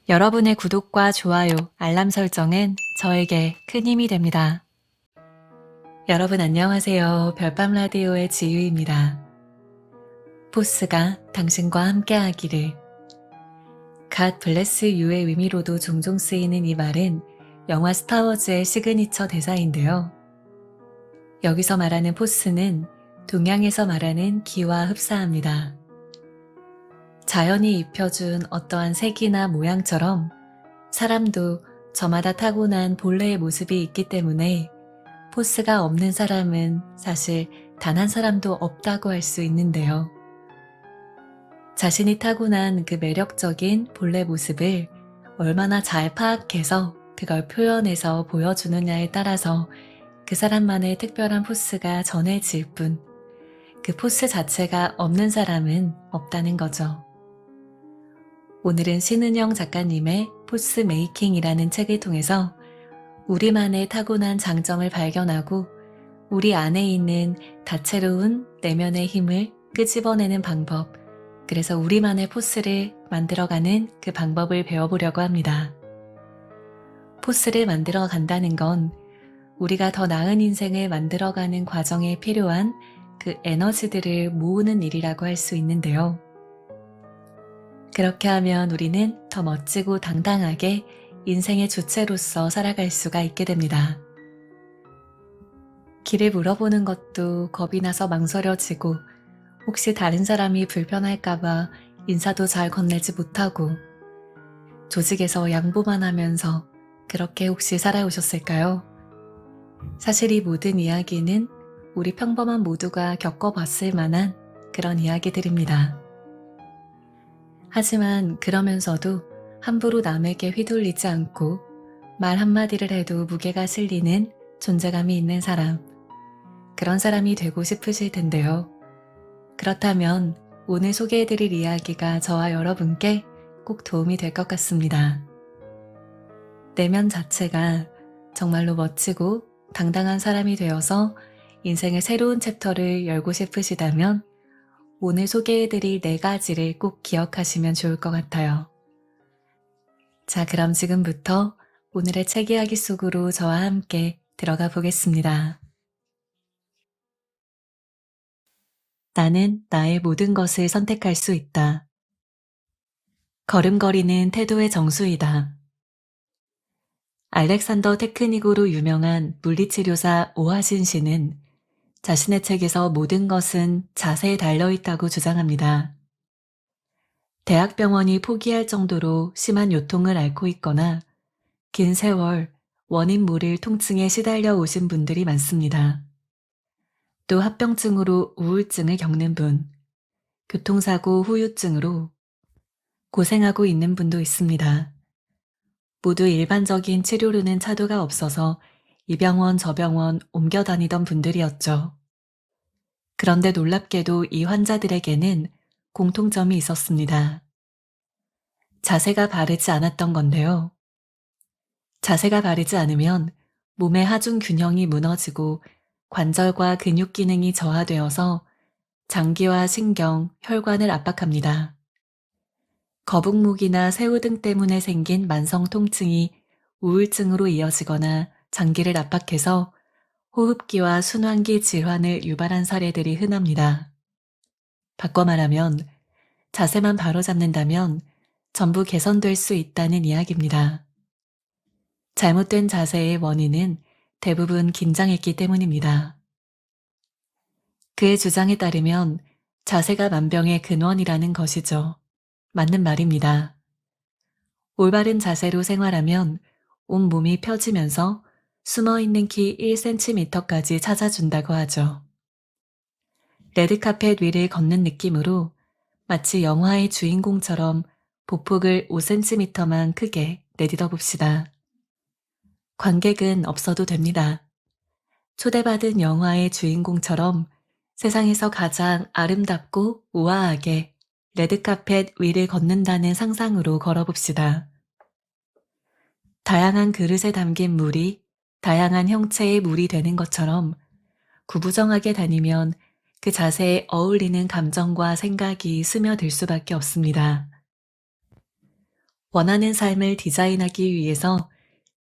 여러분의 구독과 좋아요, 알람 설정은 저에게 큰 힘이 됩니다. 여러분 안녕하세요. 별밤 라디오의 지유입니다. 포스가 당신과 함께하기를. God bless you의 의미로도 종종 쓰이는 이 말은 영화 스타워즈의 시그니처 대사인데요. 여기서 말하는 포스는 동양에서 말하는 기와 흡사합니다. 자연이 입혀준 어떠한 색이나 모양처럼 사람도 저마다 타고난 본래의 모습이 있기 때문에 포스가 없는 사람은 사실 단 한 사람도 없다고 할 수 있는데요. 자신이 타고난 그 매력적인 본래 모습을 얼마나 잘 파악해서 그걸 표현해서 보여주느냐에 따라서 그 사람만의 특별한 포스가 전해질 뿐, 그 포스 자체가 없는 사람은 없다는 거죠. 오늘은 신은영 작가님의 포스 메이킹이라는 책을 통해서 우리만의 타고난 장점을 발견하고 우리 안에 있는 다채로운 내면의 힘을 끄집어내는 방법, 그래서 우리만의 포스를 만들어가는 그 방법을 배워보려고 합니다. 포스를 만들어 간다는 건 우리가 더 나은 인생을 만들어가는 과정에 필요한 그 에너지들을 모으는 일이라고 할 수 있는데요. 그렇게 하면 우리는 더 멋지고 당당하게 인생의 주체로서 살아갈 수가 있게 됩니다. 길을 물어보는 것도 겁이 나서 망설여지고 혹시 다른 사람이 불편할까봐 인사도 잘 건네지 못하고 조직에서 양보만 하면서 그렇게 혹시 살아오셨을까요? 사실 이 모든 이야기는 우리 평범한 모두가 겪어봤을 만한 그런 이야기들입니다. 하지만 그러면서도 함부로 남에게 휘둘리지 않고 말 한마디를 해도 무게가 실리는 존재감이 있는 사람, 그런 사람이 되고 싶으실 텐데요. 그렇다면 오늘 소개해드릴 이야기가 저와 여러분께 꼭 도움이 될 것 같습니다. 내면 자체가 정말로 멋지고 당당한 사람이 되어서 인생의 새로운 챕터를 열고 싶으시다면 오늘 소개해드릴 4가지를 꼭 기억하시면 좋을 것 같아요. 자, 그럼 지금부터 오늘의 책 이야기 속으로 저와 함께 들어가 보겠습니다. 나는 나의 모든 것을 선택할 수 있다. 걸음걸이는 태도의 정수이다. 알렉산더 테크닉으로 유명한 물리치료사 오하신 씨는 자신의 책에서 모든 것은 자세에 달려있다고 주장합니다. 대학병원이 포기할 정도로 심한 요통을 앓고 있거나 긴 세월 원인 모를 통증에 시달려 오신 분들이 많습니다. 또 합병증으로 우울증을 겪는 분, 교통사고 후유증으로 고생하고 있는 분도 있습니다. 모두 일반적인 치료로는 차도가 없어서 이 병원 저 병원 옮겨 다니던 분들이었죠. 그런데 놀랍게도 이 환자들에게는 공통점이 있었습니다. 자세가 바르지 않았던 건데요. 자세가 바르지 않으면 몸의 하중 균형이 무너지고 관절과 근육 기능이 저하되어서 장기와 신경, 혈관을 압박합니다. 거북목이나 새우등 때문에 생긴 만성 통증이 우울증으로 이어지거나 장기를 압박해서 호흡기와 순환기 질환을 유발한 사례들이 흔합니다. 바꿔 말하면 자세만 바로잡는다면 전부 개선될 수 있다는 이야기입니다. 잘못된 자세의 원인은 대부분 긴장했기 때문입니다. 그의 주장에 따르면 자세가 만병의 근원이라는 것이죠. 맞는 말입니다. 올바른 자세로 생활하면 온몸이 펴지면서 숨어있는 키 1cm까지 찾아준다고 하죠. 레드카펫 위를 걷는 느낌으로 마치 영화의 주인공처럼 보폭을 5cm만 크게 내딛어 봅시다. 관객은 없어도 됩니다. 초대받은 영화의 주인공처럼 세상에서 가장 아름답고 우아하게 레드카펫 위를 걷는다는 상상으로 걸어봅시다. 다양한 그릇에 담긴 물이 다양한 형체의 물이 되는 것처럼 구부정하게 다니면 그 자세에 어울리는 감정과 생각이 스며들 수밖에 없습니다. 원하는 삶을 디자인하기 위해서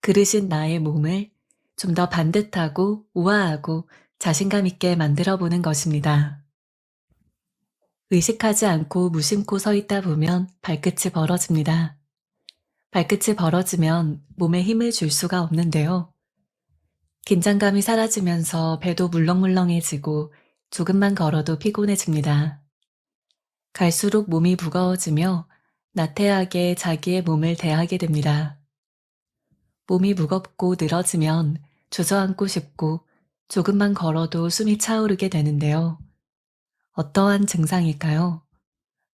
그르신 나의 몸을 좀 더 반듯하고 우아하고 자신감 있게 만들어 보는 것입니다. 의식하지 않고 무심코 서 있다 보면 발끝이 벌어집니다. 발끝이 벌어지면 몸에 힘을 줄 수가 없는데요. 긴장감이 사라지면서 배도 물렁물렁해지고 조금만 걸어도 피곤해집니다. 갈수록 몸이 무거워지며 나태하게 자기의 몸을 대하게 됩니다. 몸이 무겁고 늘어지면 주저앉고 싶고 조금만 걸어도 숨이 차오르게 되는데요. 어떠한 증상일까요?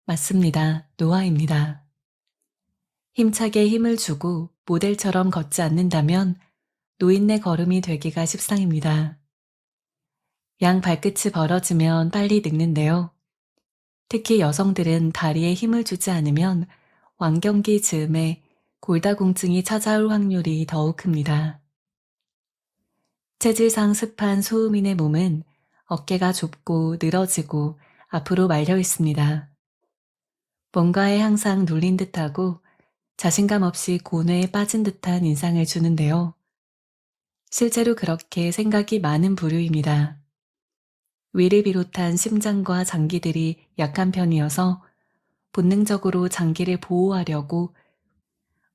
맞습니다. 노화입니다. 힘차게 힘을 주고 모델처럼 걷지 않는다면 노인네 걸음이 되기가 십상입니다. 양 발끝이 벌어지면 빨리 늙는데요. 특히 여성들은 다리에 힘을 주지 않으면 완경기 즈음에 골다공증이 찾아올 확률이 더욱 큽니다. 체질상 습한 소음인의 몸은 어깨가 좁고 늘어지고 앞으로 말려 있습니다. 뭔가에 항상 눌린 듯하고 자신감 없이 고뇌에 빠진 듯한 인상을 주는데요. 실제로 그렇게 생각이 많은 부류입니다. 위를 비롯한 심장과 장기들이 약한 편이어서 본능적으로 장기를 보호하려고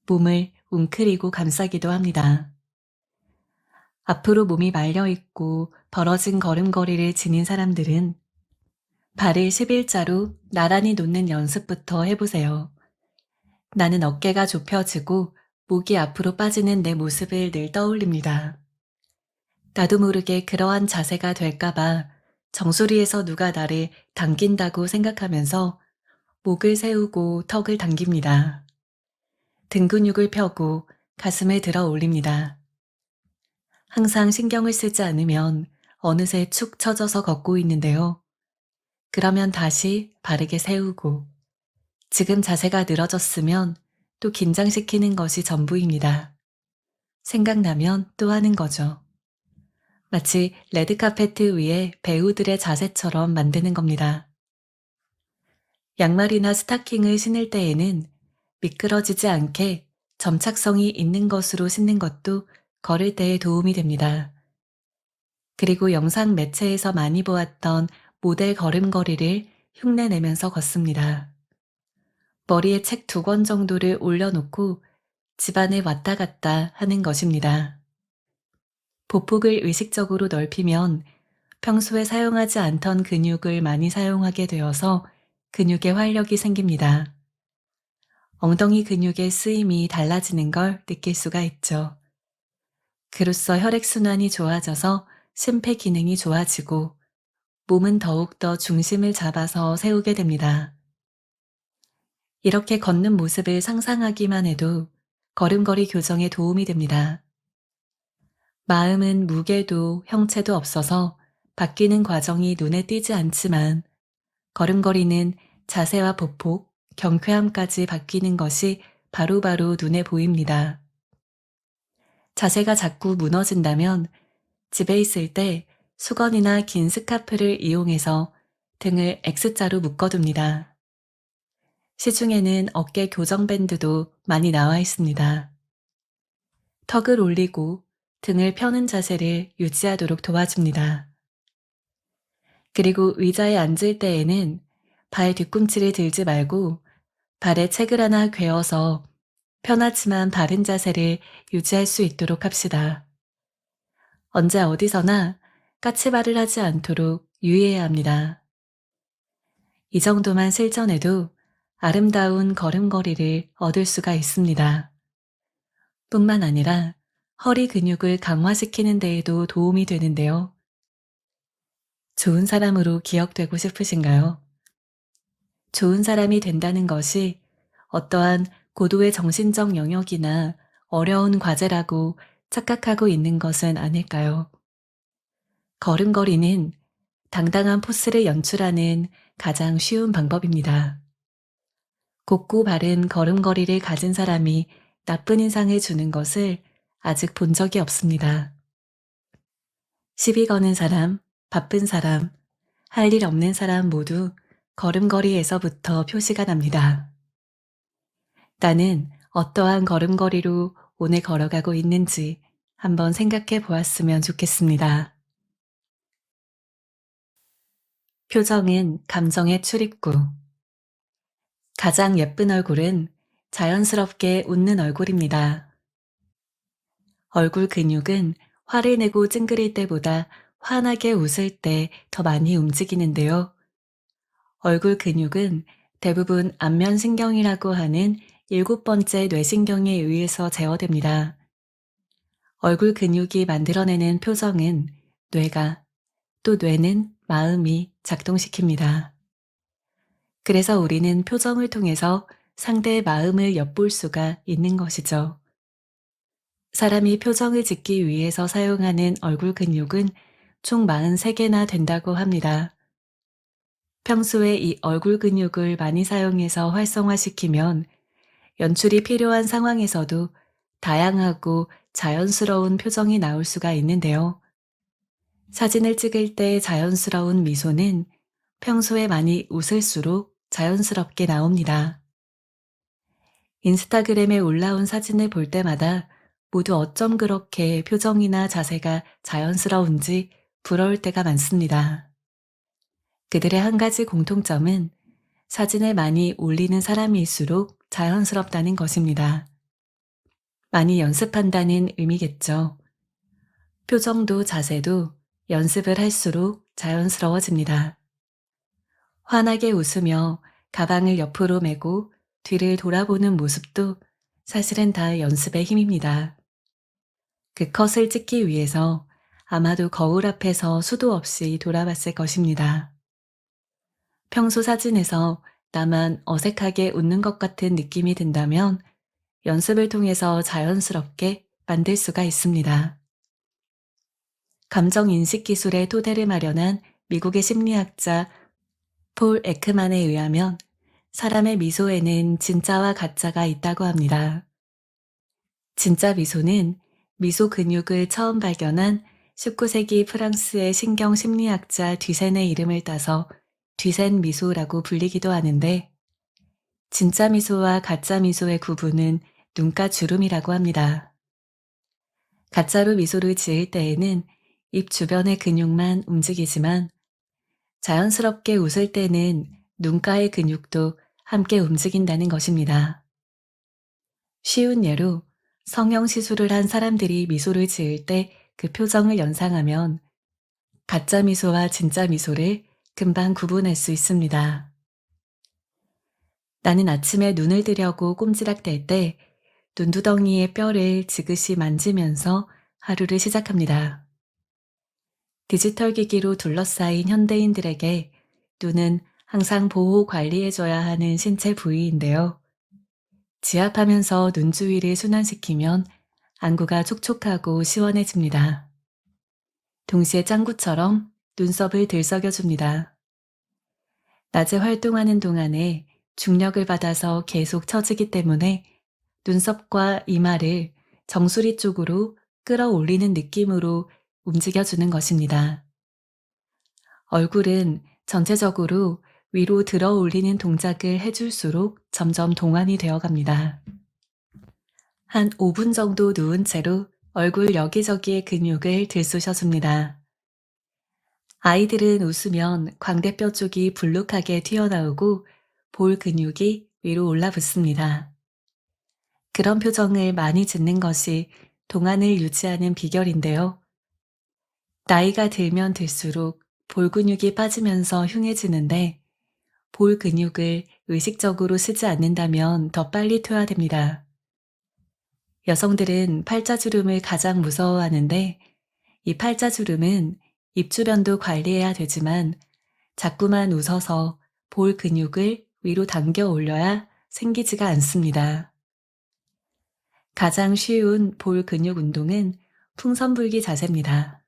몸을 웅크리고 감싸기도 합니다. 앞으로 몸이 말려있고 벌어진 걸음걸이를 지닌 사람들은 발을 11자로 나란히 놓는 연습부터 해보세요. 나는 어깨가 좁혀지고 목이 앞으로 빠지는 내 모습을 늘 떠올립니다. 나도 모르게 그러한 자세가 될까봐 정수리에서 누가 나를 당긴다고 생각하면서 목을 세우고 턱을 당깁니다. 등 근육을 펴고 가슴을 들어 올립니다. 항상 신경을 쓰지 않으면 어느새 축 처져서 걷고 있는데요. 그러면 다시 바르게 세우고 지금 자세가 늘어졌으면 또 긴장시키는 것이 전부입니다. 생각나면 또 하는 거죠. 마치 레드카페트 위에 배우들의 자세처럼 만드는 겁니다. 양말이나 스타킹을 신을 때에는 미끄러지지 않게 점착성이 있는 것으로 신는 것도 걸을 때에 도움이 됩니다. 그리고 영상 매체에서 많이 보았던 모델 걸음걸이를 흉내내면서 걷습니다. 머리에 책 2권 정도를 올려놓고 집안에 왔다 갔다 하는 것입니다. 보폭을 의식적으로 넓히면 평소에 사용하지 않던 근육을 많이 사용하게 되어서 근육에 활력이 생깁니다. 엉덩이 근육의 쓰임이 달라지는 걸 느낄 수가 있죠. 그로써 혈액순환이 좋아져서 심폐 기능이 좋아지고 몸은 더욱더 중심을 잡아서 세우게 됩니다. 이렇게 걷는 모습을 상상하기만 해도 걸음걸이 교정에 도움이 됩니다. 마음은 무게도 형체도 없어서 바뀌는 과정이 눈에 띄지 않지만 걸음걸이는 자세와 보폭, 경쾌함까지 바뀌는 것이 바로바로 눈에 보입니다. 자세가 자꾸 무너진다면 집에 있을 때 수건이나 긴 스카프를 이용해서 등을 X자로 묶어둡니다. 시중에는 어깨 교정 밴드도 많이 나와 있습니다. 턱을 올리고 등을 펴는 자세를 유지하도록 도와줍니다. 그리고 의자에 앉을 때에는 발 뒤꿈치를 들지 말고 발에 책을 하나 괴어서 편하지만 바른 자세를 유지할 수 있도록 합시다. 언제 어디서나 까치발을 하지 않도록 유의해야 합니다. 이 정도만 실천해도 아름다운 걸음걸이를 얻을 수가 있습니다. 뿐만 아니라 허리 근육을 강화시키는 데에도 도움이 되는데요. 좋은 사람으로 기억되고 싶으신가요? 좋은 사람이 된다는 것이 어떠한 고도의 정신적 영역이나 어려운 과제라고 착각하고 있는 것은 아닐까요? 걸음걸이는 당당한 포스를 연출하는 가장 쉬운 방법입니다. 곱고 바른 걸음걸이를 가진 사람이 나쁜 인상을 주는 것을 아직 본 적이 없습니다. 시비 거는 사람, 바쁜 사람, 할 일 없는 사람 모두 걸음걸이에서부터 표시가 납니다. 나는 어떠한 걸음걸이로 오늘 걸어가고 있는지 한번 생각해 보았으면 좋겠습니다. 표정은 감정의 출입구. 가장 예쁜 얼굴은 자연스럽게 웃는 얼굴입니다. 얼굴 근육은 화를 내고 찡그릴 때보다 환하게 웃을 때 더 많이 움직이는데요. 얼굴 근육은 대부분 안면신경이라고 하는 일곱 번째 뇌신경에 의해서 제어됩니다. 얼굴 근육이 만들어내는 표정은 뇌가, 또 뇌는 마음이 작동시킵니다. 그래서 우리는 표정을 통해서 상대의 마음을 엿볼 수가 있는 것이죠. 사람이 표정을 짓기 위해서 사용하는 얼굴 근육은 총 43개나 된다고 합니다. 평소에 이 얼굴 근육을 많이 사용해서 활성화시키면 연출이 필요한 상황에서도 다양하고 자연스러운 표정이 나올 수가 있는데요. 사진을 찍을 때 자연스러운 미소는 평소에 많이 웃을수록 자연스럽게 나옵니다. 인스타그램에 올라온 사진을 볼 때마다 모두 어쩜 그렇게 표정이나 자세가 자연스러운지 부러울 때가 많습니다. 그들의 한 가지 공통점은 사진을 많이 올리는 사람일수록 자연스럽다는 것입니다. 많이 연습한다는 의미겠죠. 표정도 자세도 연습을 할수록 자연스러워집니다. 환하게 웃으며 가방을 옆으로 메고 뒤를 돌아보는 모습도 사실은 다 연습의 힘입니다. 그 컷을 찍기 위해서 아마도 거울 앞에서 수도 없이 돌아봤을 것입니다. 평소 사진에서 나만 어색하게 웃는 것 같은 느낌이 든다면 연습을 통해서 자연스럽게 만들 수가 있습니다. 감정인식 기술의 토대를 마련한 미국의 심리학자 폴 에크만에 의하면 사람의 미소에는 진짜와 가짜가 있다고 합니다. 진짜 미소는 미소 근육을 처음 발견한 19세기 프랑스의 신경심리학자 뒤센의 이름을 따서 뒤센 미소라고 불리기도 하는데, 진짜 미소와 가짜 미소의 구분은 눈가 주름이라고 합니다. 가짜로 미소를 지을 때에는 입 주변의 근육만 움직이지만 자연스럽게 웃을 때는 눈가의 근육도 함께 움직인다는 것입니다. 쉬운 예로 성형시술을 한 사람들이 미소를 지을 때 그 표정을 연상하면 가짜 미소와 진짜 미소를 금방 구분할 수 있습니다. 나는 아침에 눈을 뜨려고 꼼지락댈 때 눈두덩이의 뼈를 지그시 만지면서 하루를 시작합니다. 디지털 기기로 둘러싸인 현대인들에게 눈은 항상 보호 관리해줘야 하는 신체 부위인데요. 지압하면서 눈 주위를 순환시키면 안구가 촉촉하고 시원해집니다. 동시에 짱구처럼 눈썹을 들썩여줍니다. 낮에 활동하는 동안에 중력을 받아서 계속 처지기 때문에 눈썹과 이마를 정수리 쪽으로 끌어올리는 느낌으로 움직여주는 것입니다. 얼굴은 전체적으로 위로 들어 올리는 동작을 해줄수록 점점 동안이 되어갑니다. 한 5분 정도 누운 채로 얼굴 여기저기의 근육을 들쑤셔줍니다. 아이들은 웃으면 광대뼈 쪽이 불룩하게 튀어나오고 볼 근육이 위로 올라붙습니다. 그런 표정을 많이 짓는 것이 동안을 유지하는 비결인데요. 나이가 들면 들수록 볼 근육이 빠지면서 흉해지는데, 볼 근육을 의식적으로 쓰지 않는다면 더 빨리 퇴화됩니다. 여성들은 팔자주름을 가장 무서워하는데, 이 팔자주름은 입 주변도 관리해야 되지만 자꾸만 웃어서 볼 근육을 위로 당겨 올려야 생기지가 않습니다. 가장 쉬운 볼 근육 운동은 풍선 불기 자세입니다.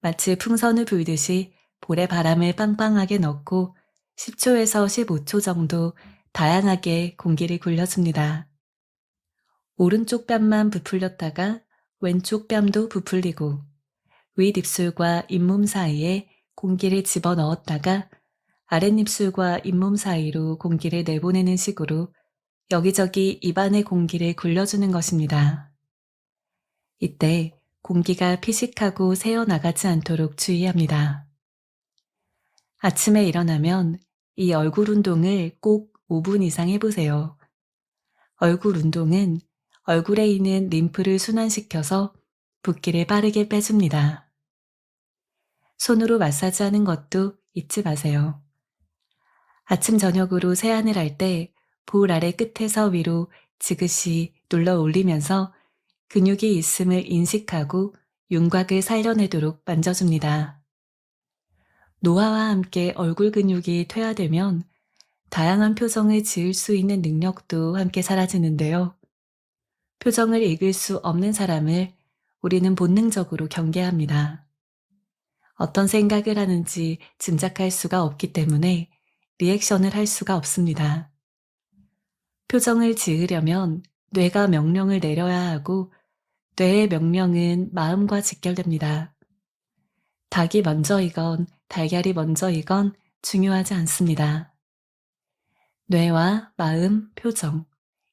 마치 풍선을 불듯이 볼에 바람을 빵빵하게 넣고 10초에서 15초 정도 다양하게 공기를 굴려줍니다. 오른쪽 뺨만 부풀렸다가 왼쪽 뺨도 부풀리고 윗입술과 잇몸 사이에 공기를 집어넣었다가 아랫입술과 잇몸 사이로 공기를 내보내는 식으로 여기저기 입안의 공기를 굴려주는 것입니다. 이때 공기가 피식하고 새어나가지 않도록 주의합니다. 아침에 일어나면 이 얼굴 운동을 꼭 5분 이상 해보세요. 얼굴 운동은 얼굴에 있는 림프를 순환시켜서 붓기를 빠르게 빼줍니다. 손으로 마사지하는 것도 잊지 마세요. 아침 저녁으로 세안을 할 때 볼 아래 끝에서 위로 지그시 눌러 올리면서 근육이 있음을 인식하고 윤곽을 살려내도록 만져줍니다. 노화와 함께 얼굴 근육이 퇴화되면 다양한 표정을 지을 수 있는 능력도 함께 사라지는데요. 표정을 읽을 수 없는 사람을 우리는 본능적으로 경계합니다. 어떤 생각을 하는지 짐작할 수가 없기 때문에 리액션을 할 수가 없습니다. 표정을 지으려면 뇌가 명령을 내려야 하고 뇌의 명령은 마음과 직결됩니다. 닭이 먼저이건 달걀이 먼저이건 중요하지 않습니다. 뇌와 마음, 표정,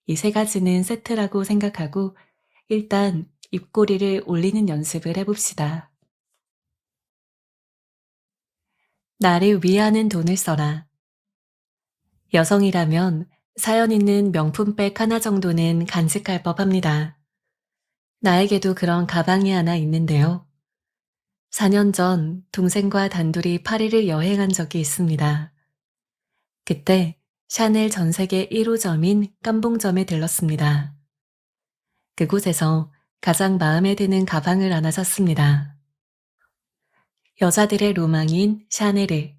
이 세 가지는 세트라고 생각하고 일단 입꼬리를 올리는 연습을 해봅시다. 나를 위하는 돈을 써라. 여성이라면 사연 있는 명품백 하나 정도는 간직할 법합니다. 나에게도 그런 가방이 하나 있는데요. 4년 전 동생과 단둘이 파리를 여행한 적이 있습니다. 그때 샤넬 전 세계 1호점인 깜봉점에 들렀습니다. 그곳에서 가장 마음에 드는 가방을 하나 샀습니다. 여자들의 로망인 샤넬을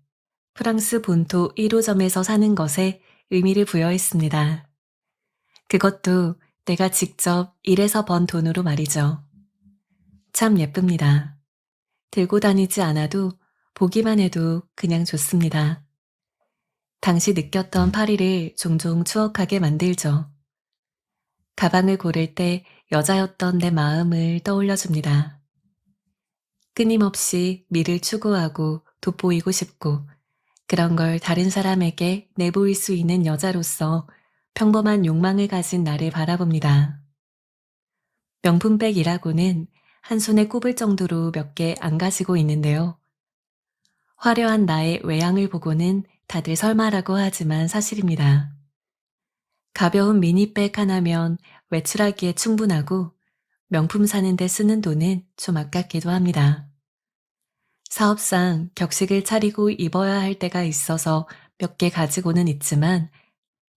프랑스 본토 1호점에서 사는 것에 의미를 부여했습니다. 그것도 내가 직접 일해서 번 돈으로 말이죠. 참 예쁩니다. 들고 다니지 않아도 보기만 해도 그냥 좋습니다. 당시 느꼈던 파리를 종종 추억하게 만들죠. 가방을 고를 때 여자였던 내 마음을 떠올려줍니다. 끊임없이 미를 추구하고 돋보이고 싶고 그런 걸 다른 사람에게 내보일 수 있는 여자로서 평범한 욕망을 가진 나를 바라봅니다. 명품백이라고는 한 손에 꼽을 정도로 몇 개 안 가지고 있는데요. 화려한 나의 외양을 보고는 다들 설마라고 하지만 사실입니다. 가벼운 미니백 하나면 외출하기에 충분하고 명품 사는데 쓰는 돈은 좀 아깝기도 합니다. 사업상 격식을 차리고 입어야 할 때가 있어서 몇 개 가지고는 있지만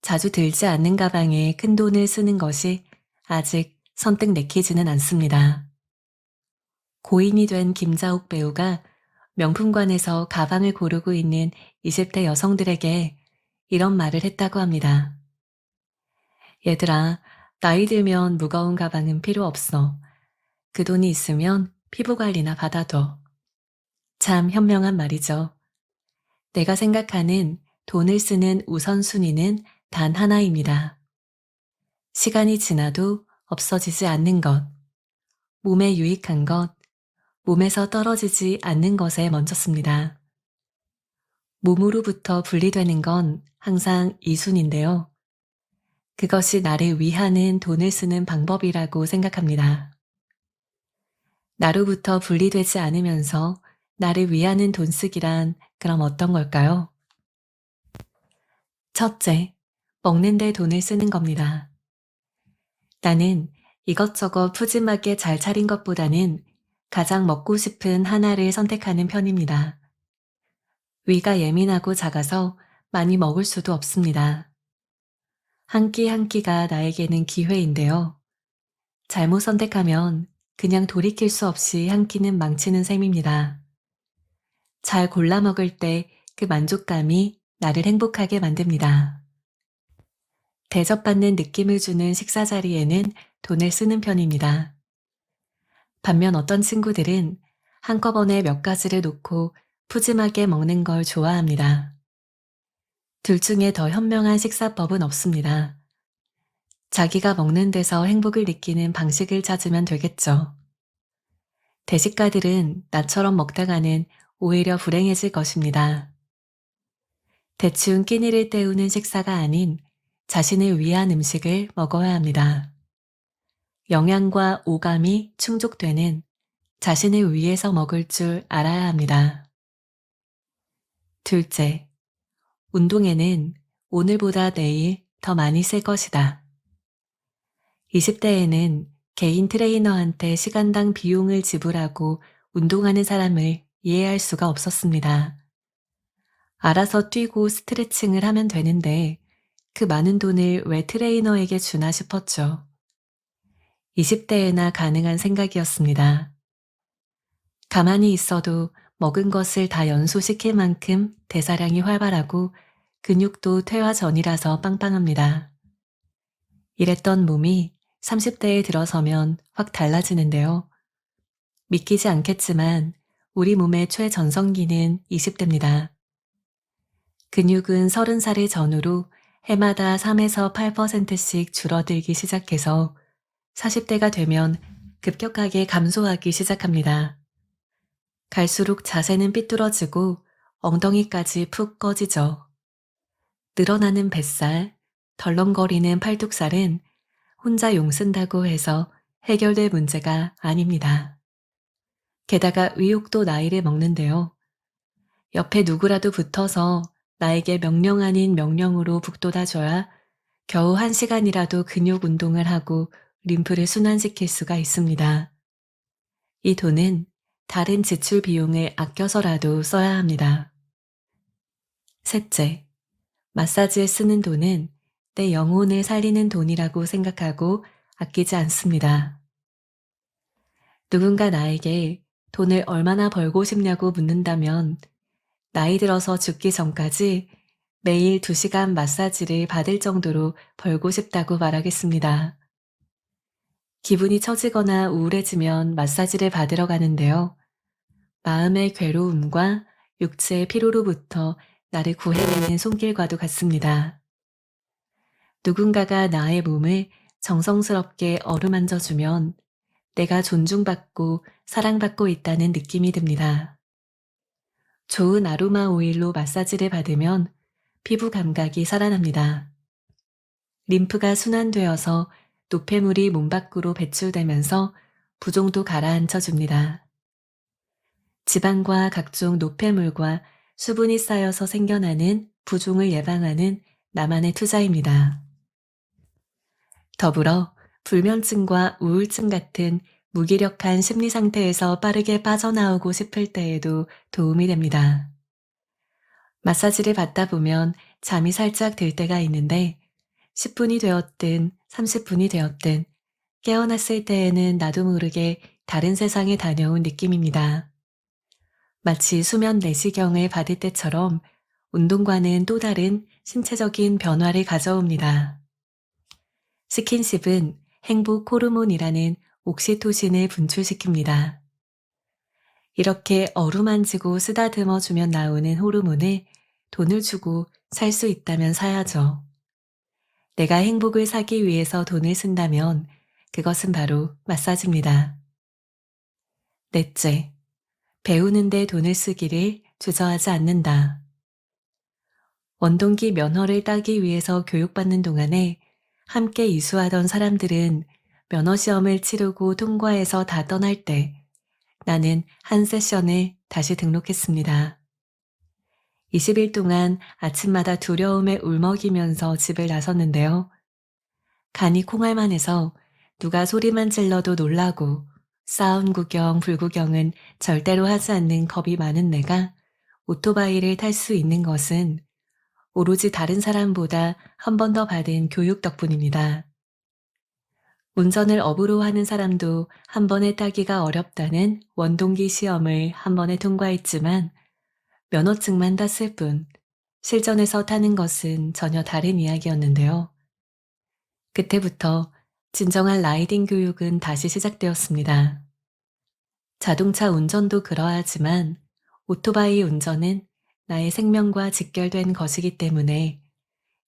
자주 들지 않는 가방에 큰 돈을 쓰는 것이 아직 선뜻 내키지는 않습니다. 고인이 된 김자옥 배우가 명품관에서 가방을 고르고 있는 20대 여성들에게 이런 말을 했다고 합니다. 얘들아, 나이 들면 무거운 가방은 필요 없어. 그 돈이 있으면 피부 관리나 받아둬. 참 현명한 말이죠. 내가 생각하는 돈을 쓰는 우선순위는 단 하나입니다. 시간이 지나도 없어지지 않는 것, 몸에 유익한 것, 몸에서 떨어지지 않는 것에 먼저 씁니다. 몸으로부터 분리되는 건 항상 이순인데요. 그것이 나를 위하는 돈을 쓰는 방법이라고 생각합니다. 나로부터 분리되지 않으면서 나를 위하는 돈 쓰기란 그럼 어떤 걸까요? 첫째, 먹는 데 돈을 쓰는 겁니다. 나는 이것저것 푸짐하게 잘 차린 것보다는 가장 먹고 싶은 하나를 선택하는 편입니다. 위가 예민하고 작아서 많이 먹을 수도 없습니다. 한 끼 한 끼가 나에게는 기회인데요. 잘못 선택하면 그냥 돌이킬 수 없이 한 끼는 망치는 셈입니다. 잘 골라 먹을 때 그 만족감이 나를 행복하게 만듭니다. 대접받는 느낌을 주는 식사 자리에는 돈을 쓰는 편입니다. 반면 어떤 친구들은 한꺼번에 몇 가지를 놓고 푸짐하게 먹는 걸 좋아합니다. 둘 중에 더 현명한 식사법은 없습니다. 자기가 먹는 데서 행복을 느끼는 방식을 찾으면 되겠죠. 대식가들은 나처럼 먹다가는 오히려 불행해질 것입니다. 대충 끼니를 때우는 식사가 아닌 자신을 위한 음식을 먹어야 합니다. 영양과 오감이 충족되는 자신을 위해서 먹을 줄 알아야 합니다. 둘째, 운동에는 오늘보다 내일 더 많이 쓸 것이다. 20대에는 개인 트레이너한테 시간당 비용을 지불하고 운동하는 사람을 이해할 수가 없었습니다. 알아서 뛰고 스트레칭을 하면 되는데 그 많은 돈을 왜 트레이너에게 주나 싶었죠. 20대에나 가능한 생각이었습니다. 가만히 있어도 먹은 것을 다 연소시킬 만큼 대사량이 활발하고 근육도 퇴화 전이라서 빵빵합니다. 이랬던 몸이 30대에 들어서면 확 달라지는데요. 믿기지 않겠지만 우리 몸의 최전성기는 20대입니다. 근육은 30살을 전후로 해마다 3에서 8%씩 줄어들기 시작해서 40대가 되면 급격하게 감소하기 시작합니다. 갈수록 자세는 삐뚤어지고 엉덩이까지 푹 꺼지죠. 늘어나는 뱃살, 덜렁거리는 팔뚝살은 혼자 용쓴다고 해서 해결될 문제가 아닙니다. 게다가 의욕도 나이를 먹는데요. 옆에 누구라도 붙어서 나에게 명령 아닌 명령으로 북돋아줘야 겨우 1시간이라도 근육 운동을 하고 림프를 순환시킬 수가 있습니다. 이 돈은 다른 지출 비용을 아껴서라도 써야 합니다. 셋째, 마사지에 쓰는 돈은 내 영혼을 살리는 돈이라고 생각하고 아끼지 않습니다. 누군가 나에게 돈을 얼마나 벌고 싶냐고 묻는다면 나이 들어서 죽기 전까지 매일 2시간 마사지를 받을 정도로 벌고 싶다고 말하겠습니다. 기분이 처지거나 우울해지면 마사지를 받으러 가는데요. 마음의 괴로움과 육체의 피로로부터 나를 구해내는 손길과도 같습니다. 누군가가 나의 몸을 정성스럽게 어루만져주면 내가 존중받고 사랑받고 있다는 느낌이 듭니다. 좋은 아로마 오일로 마사지를 받으면 피부 감각이 살아납니다. 림프가 순환되어서 노폐물이 몸 밖으로 배출되면서 부종도 가라앉혀 줍니다. 지방과 각종 노폐물과 수분이 쌓여서 생겨나는 부종을 예방하는 나만의 투자입니다. 더불어 불면증과 우울증 같은 무기력한 심리 상태에서 빠르게 빠져나오고 싶을 때에도 도움이 됩니다. 마사지를 받다 보면 잠이 살짝 들 때가 있는데 10분이 되었든 30분이 되었든 깨어났을 때에는 나도 모르게 다른 세상에 다녀온 느낌입니다. 마치 수면 내시경을 받을 때처럼 운동과는 또 다른 신체적인 변화를 가져옵니다. 스킨십은 행복 호르몬이라는 옥시토신을 분출시킵니다. 이렇게 어루만지고 쓰다듬어 주면 나오는 호르몬을 돈을 주고 살 수 있다면 사야죠. 내가 행복을 사기 위해서 돈을 쓴다면 그것은 바로 마사지입니다. 넷째, 배우는데 돈을 쓰기를 주저하지 않는다. 원동기 면허를 따기 위해서 교육받는 동안에 함께 이수하던 사람들은 면허 시험을 치르고 통과해서 다 떠날 때 나는 한 세션에 다시 등록했습니다. 20일 동안 아침마다 두려움에 울먹이면서 집을 나섰는데요. 간이 콩알만해서 누가 소리만 질러도 놀라고 싸움 구경, 불구경은 절대로 하지 않는 겁이 많은 내가 오토바이를 탈 수 있는 것은 오로지 다른 사람보다 한 번 더 받은 교육 덕분입니다. 운전을 업으로 하는 사람도 한 번에 따기가 어렵다는 원동기 시험을 한 번에 통과했지만 면허증만 땄을 뿐 실전에서 타는 것은 전혀 다른 이야기였는데요. 그때부터 진정한 라이딩 교육은 다시 시작되었습니다. 자동차 운전도 그러하지만 오토바이 운전은 나의 생명과 직결된 것이기 때문에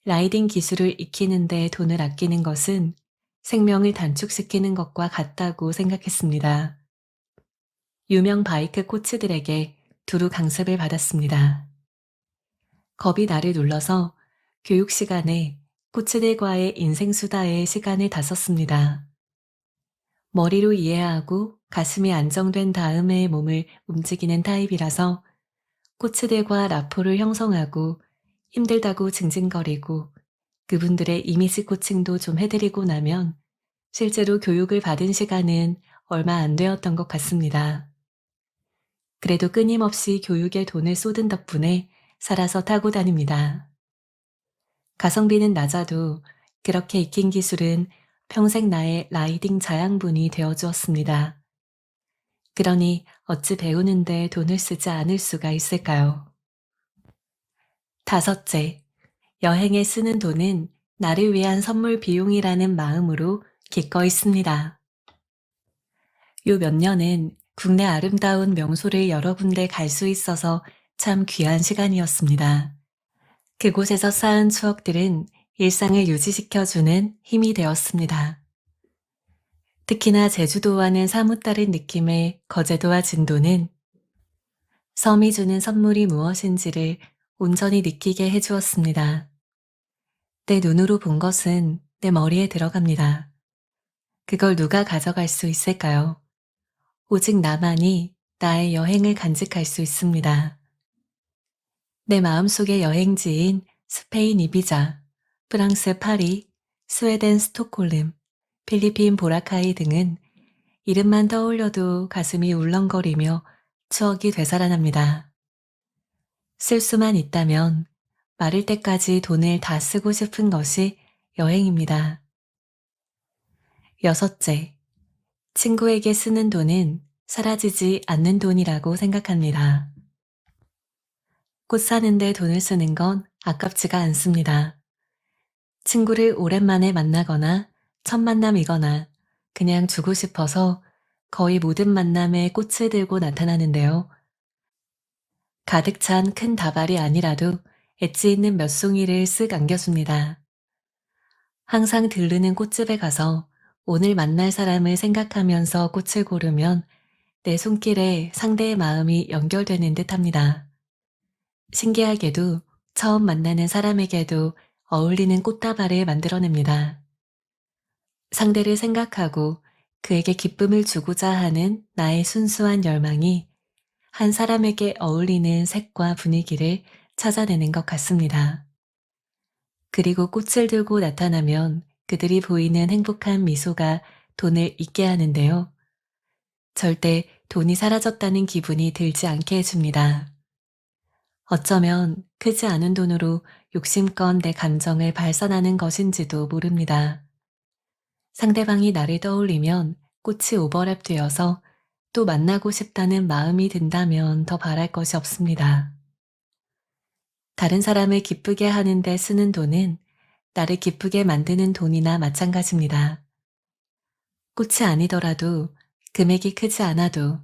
라이딩 기술을 익히는데 돈을 아끼는 것은 생명을 단축시키는 것과 같다고 생각했습니다. 유명 바이크 코치들에게 두루 강습을 받았습니다. 겁이 나를 눌러서 교육 시간에 코치들과의 인생수다에 시간을 다 썼습니다. 머리로 이해하고 가슴이 안정된 다음에 몸을 움직이는 타입이라서 코치들과 라포를 형성하고 힘들다고 징징거리고 그분들의 이미지 코칭도 좀 해드리고 나면 실제로 교육을 받은 시간은 얼마 안 되었던 것 같습니다. 그래도 끊임없이 교육에 돈을 쏟은 덕분에 살아서 타고 다닙니다. 가성비는 낮아도 그렇게 익힌 기술은 평생 나의 라이딩 자양분이 되어 주었습니다. 그러니 어찌 배우는데 돈을 쓰지 않을 수가 있을까요? 다섯째, 여행에 쓰는 돈은 나를 위한 선물 비용이라는 마음으로 기꺼이 씁니다. 요 몇 년은 국내 아름다운 명소를 여러 군데 갈 수 있어서 참 귀한 시간이었습니다. 그곳에서 쌓은 추억들은 일상을 유지시켜주는 힘이 되었습니다. 특히나 제주도와는 사뭇 다른 느낌의 거제도와 진도는 섬이 주는 선물이 무엇인지를 온전히 느끼게 해주었습니다. 내 눈으로 본 것은 내 머리에 들어갑니다. 그걸 누가 가져갈 수 있을까요? 오직 나만이 나의 여행을 간직할 수 있습니다. 내 마음속의 여행지인 스페인 이비자, 프랑스 파리, 스웨덴 스톡홀름, 필리핀 보라카이 등은 이름만 떠올려도 가슴이 울렁거리며 추억이 되살아납니다. 쓸 수만 있다면 마를 때까지 돈을 다 쓰고 싶은 것이 여행입니다. 여섯째, 친구에게 쓰는 돈은 사라지지 않는 돈이라고 생각합니다. 꽃 사는데 돈을 쓰는 건 아깝지가 않습니다. 친구를 오랜만에 만나거나 첫 만남이거나 그냥 주고 싶어서 거의 모든 만남에 꽃을 들고 나타나는데요. 가득 찬 큰 다발이 아니라도 엣지 있는 몇 송이를 쓱 안겨줍니다. 항상 들르는 꽃집에 가서 오늘 만날 사람을 생각하면서 꽃을 고르면 내 손길에 상대의 마음이 연결되는 듯 합니다. 신기하게도 처음 만나는 사람에게도 어울리는 꽃다발을 만들어냅니다. 상대를 생각하고 그에게 기쁨을 주고자 하는 나의 순수한 열망이 한 사람에게 어울리는 색과 분위기를 찾아내는 것 같습니다. 그리고 꽃을 들고 나타나면 그들이 보이는 행복한 미소가 돈을 잊게 하는데요. 절대 돈이 사라졌다는 기분이 들지 않게 해줍니다. 어쩌면 크지 않은 돈으로 욕심껏 내 감정을 발산하는 것인지도 모릅니다. 상대방이 나를 떠올리면 꽃이 오버랩 되어서 또 만나고 싶다는 마음이 든다면 더 바랄 것이 없습니다. 다른 사람을 기쁘게 하는데 쓰는 돈은 나를 기쁘게 만드는 돈이나 마찬가지입니다. 꽃이 아니더라도 금액이 크지 않아도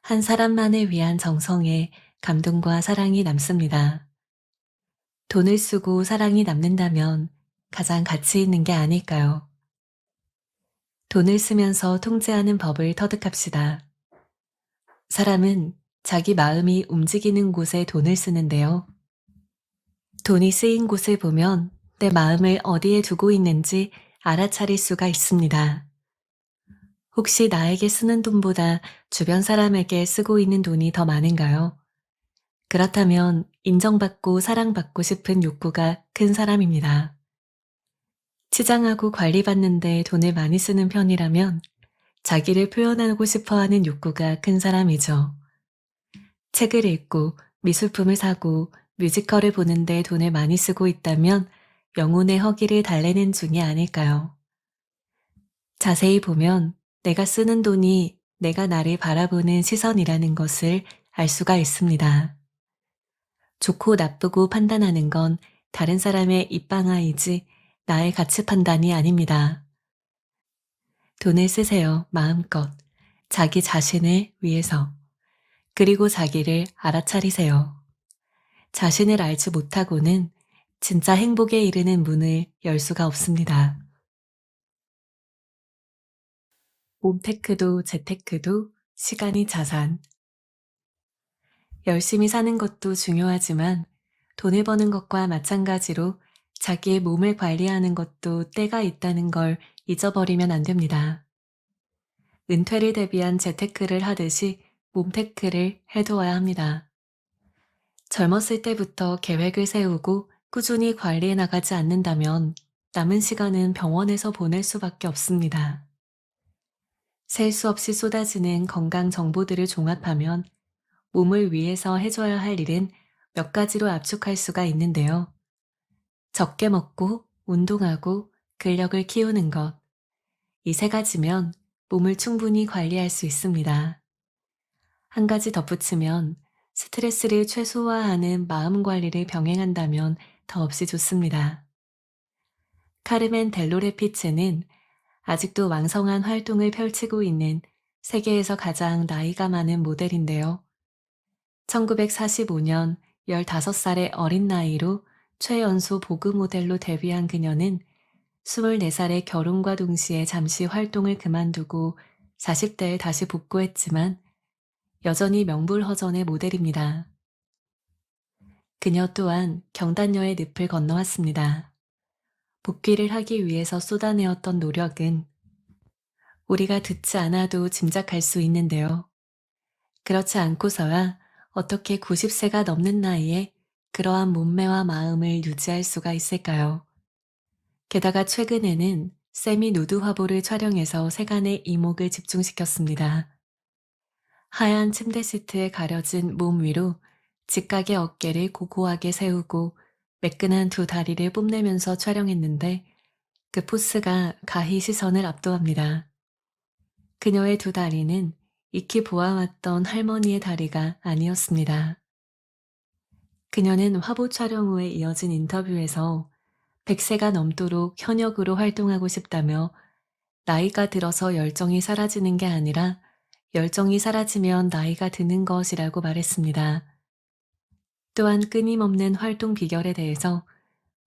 한 사람만을 위한 정성에 감동과 사랑이 남습니다. 돈을 쓰고 사랑이 남는다면 가장 가치 있는 게 아닐까요? 돈을 쓰면서 통제하는 법을 터득합시다. 사람은 자기 마음이 움직이는 곳에 돈을 쓰는데요. 돈이 쓰인 곳을 보면 내 마음을 어디에 두고 있는지 알아차릴 수가 있습니다. 혹시 나에게 쓰는 돈보다 주변 사람에게 쓰고 있는 돈이 더 많은가요? 그렇다면 인정받고 사랑받고 싶은 욕구가 큰 사람입니다. 치장하고 관리받는데 돈을 많이 쓰는 편이라면 자기를 표현하고 싶어 하는 욕구가 큰 사람이죠. 책을 읽고 미술품을 사고 뮤지컬을 보는데 돈을 많이 쓰고 있다면 영혼의 허기를 달래는 중이 아닐까요? 자세히 보면 내가 쓰는 돈이 내가 나를 바라보는 시선이라는 것을 알 수가 있습니다. 좋고 나쁘고 판단하는 건 다른 사람의 입방아이지 나의 가치 판단이 아닙니다. 돈을 쓰세요, 마음껏. 자기 자신을 위해서. 그리고 자기를 알아차리세요. 자신을 알지 못하고는 진짜 행복에 이르는 문을 열 수가 없습니다. 몸테크도 재테크도 시간이 자산. 열심히 사는 것도 중요하지만 돈을 버는 것과 마찬가지로 자기의 몸을 관리하는 것도 때가 있다는 걸 잊어버리면 안 됩니다. 은퇴를 대비한 재테크를 하듯이 몸테크를 해두어야 합니다. 젊었을 때부터 계획을 세우고 꾸준히 관리해 나가지 않는다면 남은 시간은 병원에서 보낼 수밖에 없습니다. 셀 수 없이 쏟아지는 건강 정보들을 종합하면 몸을 위해서 해줘야 할 일은 몇 가지로 압축할 수가 있는데요. 적게 먹고 운동하고 근력을 키우는 것. 이 세 가지면 몸을 충분히 관리할 수 있습니다. 한 가지 덧붙이면 스트레스를 최소화하는 마음 관리를 병행한다면 더없이 좋습니다. 카르멘 델로레피체는 아직도 왕성한 활동을 펼치고 있는 세계에서 가장 나이가 많은 모델인데요. 1945년 15살의 어린 나이로 최연소 보그 모델로 데뷔한 그녀는 24살의 결혼과 동시에 잠시 활동을 그만두고 40대에 다시 복구했지만 여전히 명불허전의 모델입니다. 그녀 또한 경단녀의 늪을 건너왔습니다. 복귀를 하기 위해서 쏟아내었던 노력은 우리가 듣지 않아도 짐작할 수 있는데요. 그렇지 않고서야 어떻게 90세가 넘는 나이에 그러한 몸매와 마음을 유지할 수가 있을까요? 게다가 최근에는 세미 누드 화보를 촬영해서 세간의 이목을 집중시켰습니다. 하얀 침대 시트에 가려진 몸 위로 직각의 어깨를 고고하게 세우고 매끈한 두 다리를 뽐내면서 촬영했는데 그 포스가 가히 시선을 압도합니다. 그녀의 두 다리는 익히 보아왔던 할머니의 다리가 아니었습니다. 그녀는 화보 촬영 후에 이어진 인터뷰에서 100세가 넘도록 현역으로 활동하고 싶다며 나이가 들어서 열정이 사라지는 게 아니라 열정이 사라지면 나이가 드는 것이라고 말했습니다. 또한 끊임없는 활동 비결에 대해서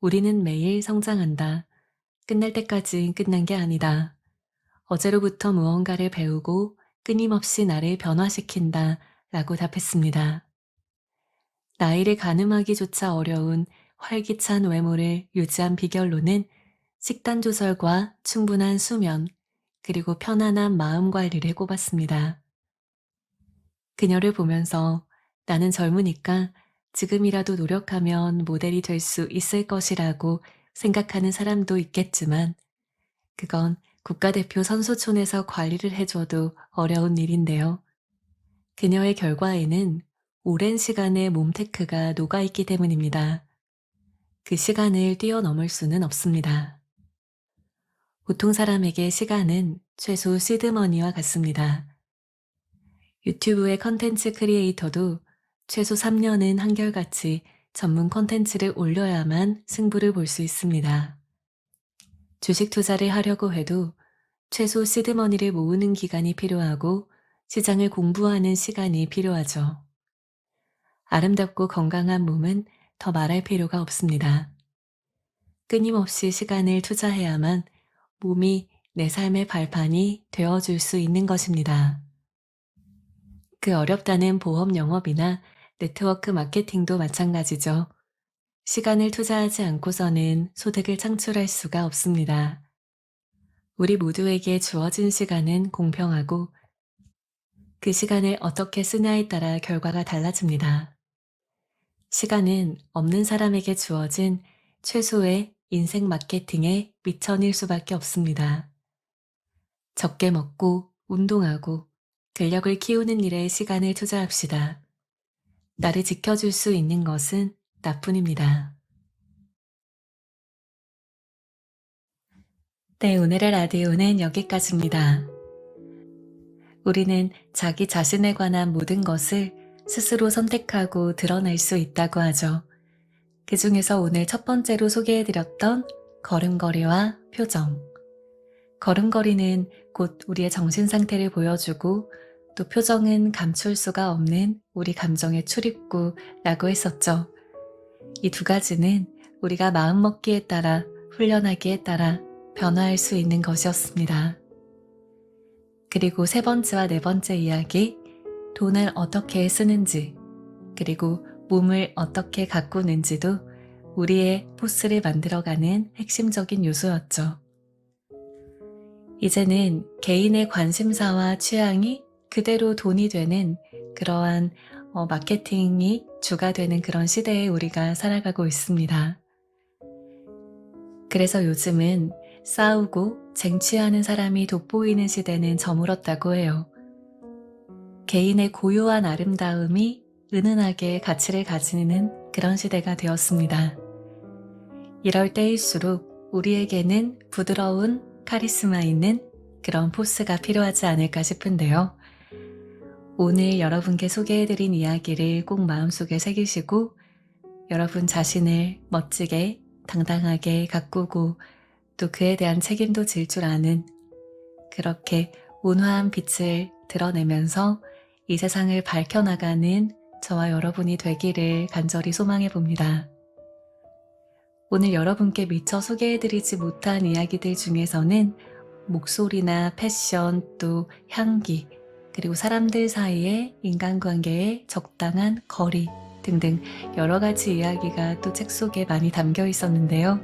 우리는 매일 성장한다. 끝날 때까지 끝난 게 아니다. 어제로부터 무언가를 배우고 끊임없이 나를 변화시킨다 라고 답했습니다. 나이를 가늠하기조차 어려운 활기찬 외모를 유지한 비결로는 식단 조절과 충분한 수면, 그리고 편안한 마음 관리를 꼽았습니다. 그녀를 보면서 나는 젊으니까 지금이라도 노력하면 모델이 될 수 있을 것이라고 생각하는 사람도 있겠지만 그건 국가대표 선수촌에서 관리를 해줘도 어려운 일인데요. 그녀의 결과에는 오랜 시간의 몸테크가 녹아있기 때문입니다. 그 시간을 뛰어넘을 수는 없습니다. 보통 사람에게 시간은 최소 시드머니와 같습니다. 유튜브의 컨텐츠 크리에이터도 최소 3년은 한결같이 전문 컨텐츠를 올려야만 승부를 볼 수 있습니다. 주식 투자를 하려고 해도 최소 시드머니를 모으는 기간이 필요하고 시장을 공부하는 시간이 필요하죠. 아름답고 건강한 몸은 더 말할 필요가 없습니다. 끊임없이 시간을 투자해야만 몸이 내 삶의 발판이 되어줄 수 있는 것입니다. 그 어렵다는 보험 영업이나 네트워크 마케팅도 마찬가지죠. 시간을 투자하지 않고서는 소득을 창출할 수가 없습니다. 우리 모두에게 주어진 시간은 공평하고 그 시간을 어떻게 쓰냐에 따라 결과가 달라집니다. 시간은 없는 사람에게 주어진 최소의 인생 마케팅의 미천일 수밖에 없습니다. 적게 먹고 운동하고 근력을 키우는 일에 시간을 투자합시다. 나를 지켜줄 수 있는 것은 나뿐입니다. 네, 오늘의 라디오는 여기까지입니다. 우리는 자기 자신에 관한 모든 것을 스스로 선택하고 드러낼 수 있다고 하죠. 그 중에서 오늘 첫 번째로 소개해드렸던 걸음걸이와 표정. 걸음걸이는 곧 우리의 정신 상태를 보여주고 또 표정은 감출 수가 없는 우리 감정의 출입구라고 했었죠. 이 두 가지는 우리가 마음먹기에 따라 훈련하기에 따라 변화할 수 있는 것이었습니다. 그리고 세 번째와 네 번째 이야기, 돈을 어떻게 쓰는지, 그리고 몸을 어떻게 가꾸는지도 우리의 포스를 만들어가는 핵심적인 요소였죠. 이제는 개인의 관심사와 취향이 그대로 돈이 되는 그러한 마케팅이 주가 되는 그런 시대에 우리가 살아가고 있습니다. 그래서 요즘은 싸우고 쟁취하는 사람이 돋보이는 시대는 저물었다고 해요. 개인의 고유한 아름다움이 은은하게 가치를 가지는 그런 시대가 되었습니다. 이럴 때일수록 우리에게는 부드러운 카리스마 있는 그런 포스가 필요하지 않을까 싶은데요. 오늘 여러분께 소개해드린 이야기를 꼭 마음속에 새기시고 여러분 자신을 멋지게 당당하게 가꾸고 또 그에 대한 책임도 질 줄 아는 그렇게 온화한 빛을 드러내면서 이 세상을 밝혀나가는 저와 여러분이 되기를 간절히 소망해 봅니다. 오늘 여러분께 미처 소개해드리지 못한 이야기들 중에서는 목소리나 패션 또 향기 그리고 사람들 사이의 인간관계의 적당한 거리 등등 여러 가지 이야기가 또 책 속에 많이 담겨 있었는데요.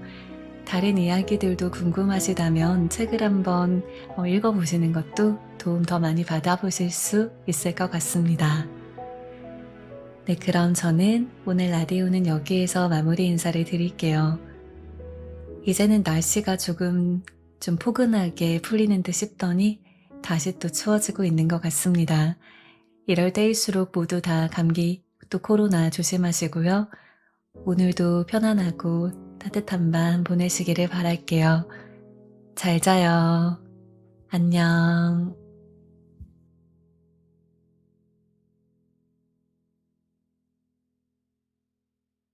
다른 이야기들도 궁금하시다면 책을 한번 읽어보시는 것도 도움 더 많이 받아보실 수 있을 것 같습니다. 네, 그럼 저는 오늘 라디오는 여기에서 마무리 인사를 드릴게요. 이제는 날씨가 조금 좀 포근하게 풀리는 듯 싶더니 다시 또 추워지고 있는 것 같습니다. 이럴 때일수록 모두 다 감기 또 코로나 조심하시고요. 오늘도 편안하고 따뜻한 밤 보내시기를 바랄게요. 잘 자요. 안녕.